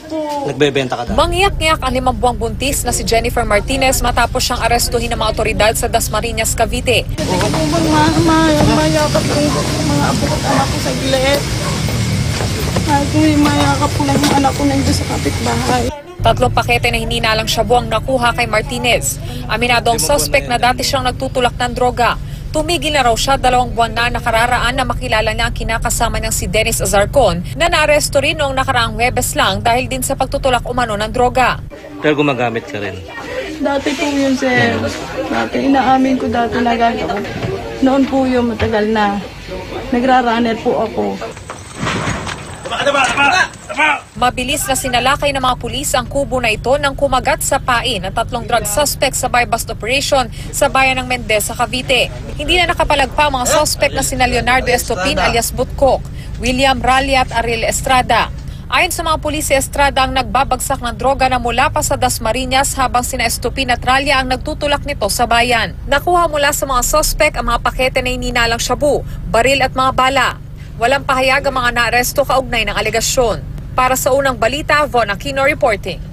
po. Nagbebenta ka daw? Mangyak-ngyak ang 5 buwang buntis na si Jennifer Martinez matapos siyang arestuhin ng mga otoridad sa Dasmariñas, Cavite. Hindi ko po mayakap yung mga apo ko at anak ko sa gilid. Kahit ko mayakap ko lang yung anak ko na sa kapitbahay. 3 pakete na hininalang shabu ang nakuha kay Martinez. Aminado ang suspect na dati siyang nagtutulak ng droga. Tumigil na raw siya 2 buwan na nakararaan na makilala niya ang kinakasama niyang si Dennis Azarcon na naaresto rin noong nakaraang Huwebes lang dahil din sa pagtutulak umano ng droga. Pero gumagamit ka rin? Dati po yun, sir. Dati, inaamin ko dati na gagawin. Noon po yun, matagal na. Nagra-runner po ako. Mabilis na sinalakay ng mga pulis ang kubo na ito nang kumagat sa pain ng 3 drug suspects sa buy-bust operation sa bayan ng Mendez sa Cavite. Hindi na nakapalagpa ang mga suspect na sina Leonardo Estopin alias Butkok, William Rallia at Ariel Estrada. Ayon sa mga pulis, si Estrada ang nagbabagsak ng droga na mula pa sa Dasmariñas habang sina Estopin at Rallia ang nagtutulak nito sa bayan. Nakuha mula sa mga suspect ang mga pakete na hininalang shabu, baril at mga bala. Walang pahayag ang mga naaresto kaugnay ng alegasyon. Para sa unang balita, Von Aquino reporting.